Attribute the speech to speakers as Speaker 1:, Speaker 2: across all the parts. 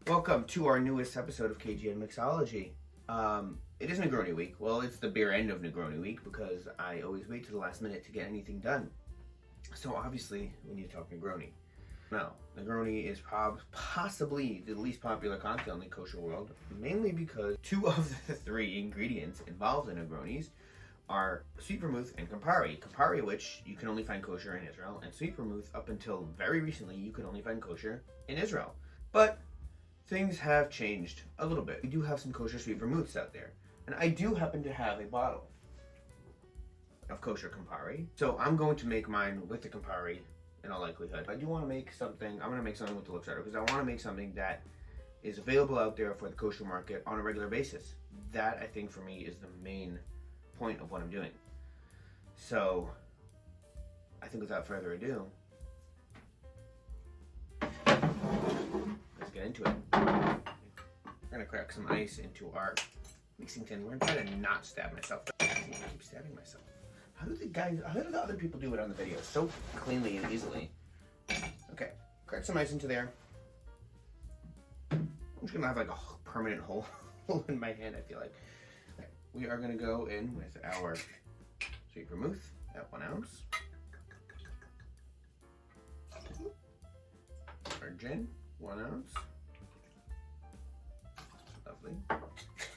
Speaker 1: Welcome to our newest episode of KgnMixology. It is Negroni week. Well, it's the beer end of Negroni week because I always wait to the last minute to get anything done. So obviously, we need to talk Negroni. Now, Negroni is possibly the least popular cocktail in the kosher world, mainly because two of the three ingredients involved in Negronis are Sweet Vermouth and Campari. Campari, which you can only find kosher in Israel, and Sweet Vermouth, up until very recently, you could only find kosher in Israel. But things have changed a little bit. We do have some kosher Sweet Vermouths out there, and I do happen to have a bottle of kosher Campari. So I'm going to make mine with the Campari in all likelihood. I do want to make something, I'm going to make something with the Luxardo because I want to make something that is available out there for the kosher market on a regular basis. That, I think, for me is the main point of what I'm doing. So I think without further ado, let's get into it. We're going to crack some ice into our mixing tin. We're going to try to not stab myself. I keep stabbing myself. How do the other people do it on the video so cleanly and easily? Okay, crack some ice into there. I'm just gonna have like a permanent hole in my hand, I feel like. Okay, we are gonna go in with our Sweet Vermouth at 1 ounce. Our gin, 1 ounce. Lovely.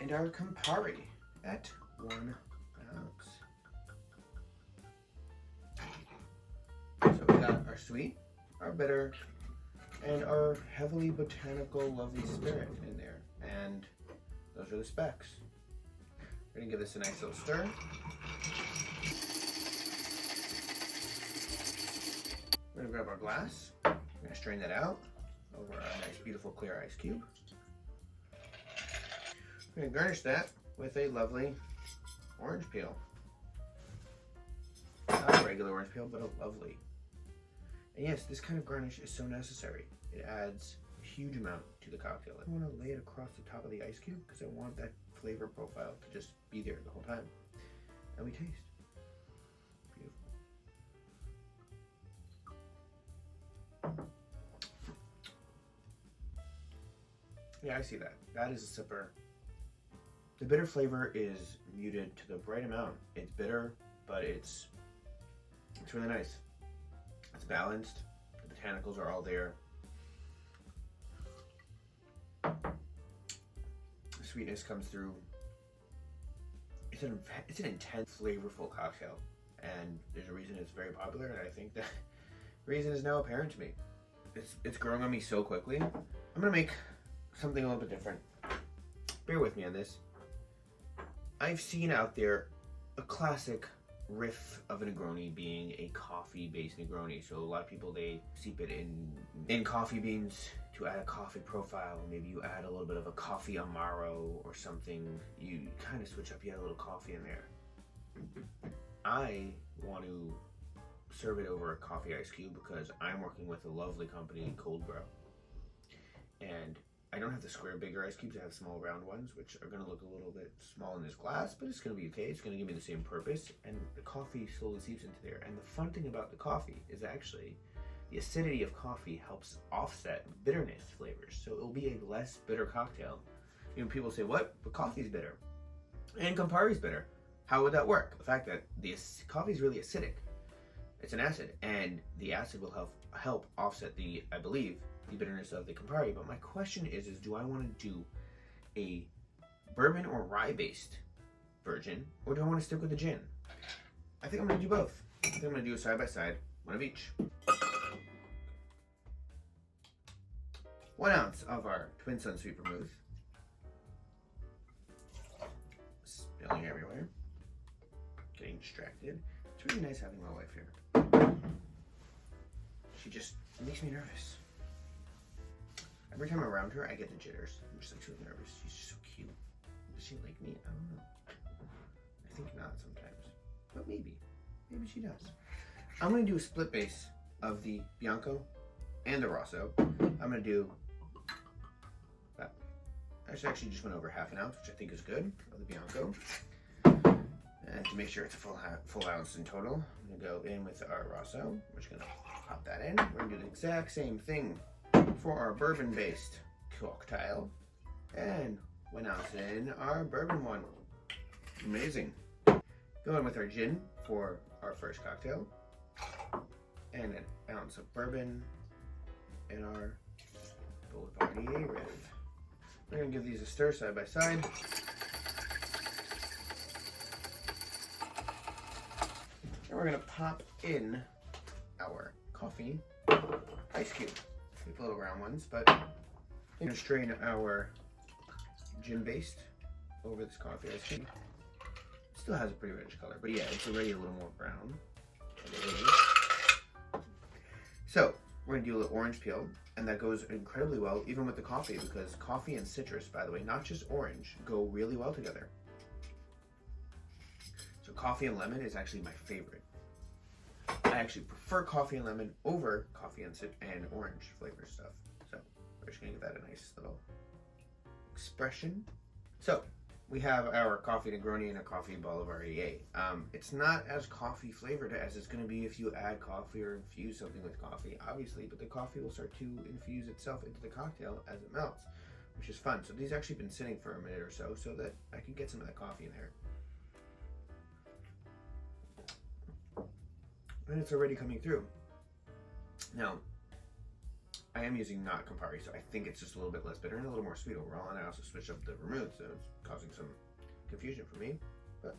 Speaker 1: And our Campari at 1 ounce. So we got our sweet, our bitter, and our heavily botanical lovely spirit in there. And those are the specs. We're gonna give this a nice little stir. We're gonna grab our glass. We're gonna strain that out over our nice beautiful clear ice cube. We're gonna garnish that with a lovely orange peel. Not a regular orange peel, but a lovely. And yes, this kind of garnish is so necessary. It adds a huge amount to the cocktail. I want to lay it across the top of the ice cube because I want that flavor profile to just be there the whole time. And we taste. Beautiful. Yeah, I see that. That is a sipper. The bitter flavor is muted to the right amount. It's bitter, but it's really nice. It's balanced. The botanicals are all there. The sweetness comes through. It's an intense, flavorful cocktail, and there's a reason it's very popular. And I think that reason is now apparent to me. It's growing on me so quickly. I'm gonna make something a little bit different. Bear with me on this. I've seen out there a classic riff of a Negroni being a coffee-based Negroni. So a lot of people, they steep it in coffee beans to add a coffee profile. Maybe you add a little bit of a coffee amaro or something. You kind of switch up, you add a little coffee in there. I want to serve it over a coffee ice cube because I'm working with a lovely company, ColdBruh. And I don't have the square bigger ice cubes, I have small round ones, which are gonna look a little bit small in this glass, but it's gonna be okay. It's gonna give me the same purpose, and the coffee slowly seeps into there. And the fun thing about the coffee is actually the acidity of coffee helps offset bitterness flavors. So it'll be a less bitter cocktail. You know, people say, what? But coffee's bitter. And Campari's bitter. How would that work? The fact that the coffee is really acidic. It's an acid, and the acid will help offset the, I believe, the bitterness of the Campari. But my question is do I want to do a bourbon or rye based version, or do I want to stick with the gin? I think I'm going to do both. I think I'm going to do a side by side, one of each. 1 ounce of our Twin Sun Sweet Vermouth. Spilling everywhere. Getting distracted. It's really nice having my wife here. She just makes me nervous. Every time I'm around her, I get the jitters. I'm just like so nervous. She's just so cute. Does she like me? I don't know. I think not sometimes. But maybe. Maybe she does. I'm going to do a split base of the Bianco and the Rosso. I'm going to do that. I actually just went over ½ an ounce, which I think is good, of the Bianco. And to make sure it's a full ounce in total, I'm going to go in with our Rosso. We're just going to pop that in. We're going to do the exact same thing for our bourbon-based cocktail. And 1 ounce in our bourbon one. Amazing. Going with our gin for our first cocktail. And 1 ounce of bourbon in our Boulevardier riff. We're going to give these a stir side by side. And we're going to pop in our coffee ice cube. Keep little round ones, but we're going to strain our gin based over this coffee ice cube. Still has a pretty reddish color, but yeah, it's already a little more brown. So we're gonna do a little orange peel, and that goes incredibly well even with the coffee, because coffee and citrus, by the way, not just orange, go really well together. So coffee and lemon is actually my favorite. I actually prefer coffee and lemon over coffee and orange flavor stuff. So we're just gonna give that a nice little expression. So we have our coffee Negroni and a coffee Boulevardier. It's not as coffee flavored as it's going to be if you add coffee or infuse something with coffee, obviously, but the coffee will start to infuse itself into the cocktail as it melts, which is fun. So these actually been sitting for a minute or so that I can get some of that coffee in there. And it's already coming through. Now, I am using not Campari, so I think it's just a little bit less bitter and a little more sweet overall. And I also switched up the vermouth, so it's causing some confusion for me. But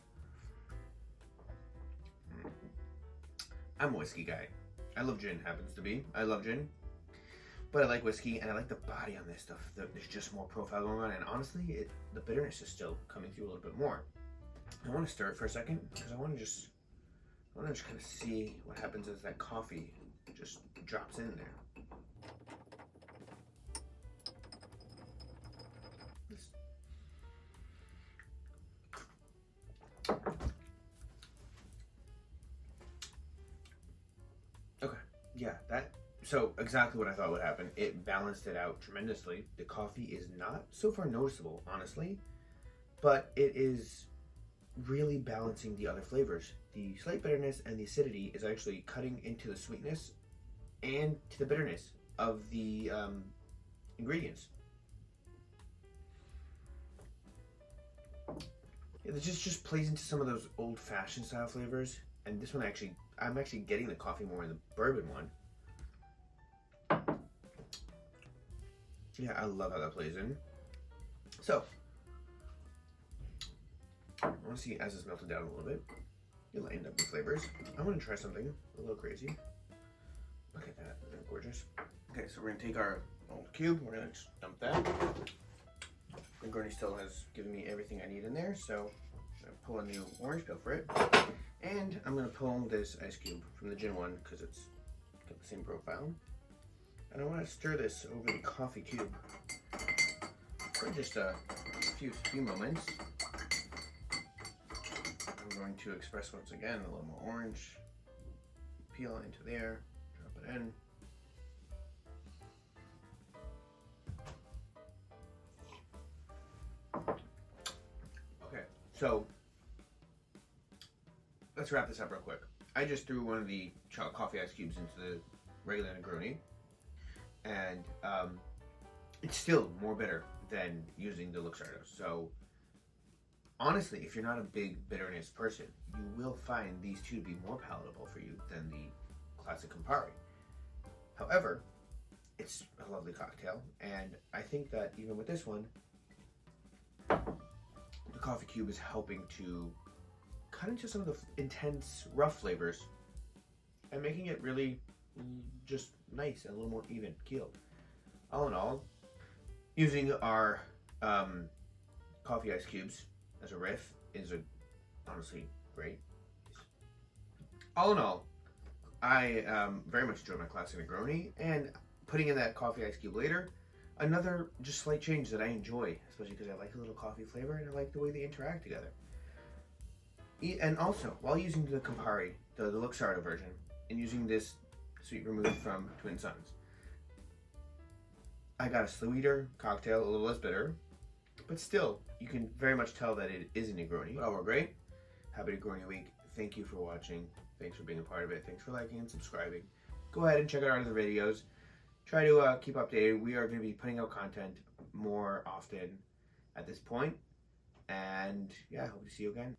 Speaker 1: I'm a whiskey guy. I love gin, happens to be. I love gin, but I like whiskey, and I like the body on this stuff. There's just more profile going on, and honestly, the bitterness is still coming through a little bit more. I want to stir it for a second because I want to just kind of see what happens as that coffee just drops in there. Okay, yeah, so exactly what I thought would happen. It balanced it out tremendously. The coffee is not so far noticeable, honestly, but it is really balancing the other flavors. The slight bitterness and the acidity is actually cutting into the sweetness and to the bitterness of the ingredients. Yeah, this just plays into some of those old-fashioned style flavors, and this one I'm actually getting the coffee more in the bourbon one. Yeah, I love how that plays in. So I want to see as it's melted down a little bit. You lightened up the flavors. I want to try something a little crazy. Look at that, isn't that gorgeous? Okay, so we're gonna take our old cube. We're gonna just dump that. Negroni still has given me everything I need in there, so I'm gonna pull a new orange peel for it. And I'm gonna pull this ice cube from the gin one because it's got the same profile. And I want to stir this over the coffee cube for just a few moments. I'm going to express once again a little more orange. Peel into there, drop it in. Okay, so let's wrap this up real quick. I just threw one of the coffee ice cubes into the regular Negroni, and it's still more bitter than using the Luxardo. So honestly, if you're not a big bitterness person, you will find these two to be more palatable for you than the classic Campari. However, it's a lovely cocktail, and I think that even with this one, the coffee cube is helping to cut into some of the intense, rough flavors and making it really just nice and a little more even keeled. All in all, using our coffee ice cubes as a riff is honestly great. All in all, I very much enjoyed my classic Negroni, and putting in that coffee ice cube later, another just slight change that I enjoy, especially because I like a little coffee flavor and I like the way they interact together. And also, while using the Campari, the Luxardo version, and using this Sweet Vermouth from Twin Suns, I got a sweeter cocktail, a little less bitter, but still, you can very much tell that it is a Negroni. But all great. Happy Negroni week. Thank you for watching. Thanks for being a part of it. Thanks for liking and subscribing. Go ahead and check out our other videos. try to keep updated. We are going to be putting out content more often at this point. And yeah, I hope to see you again.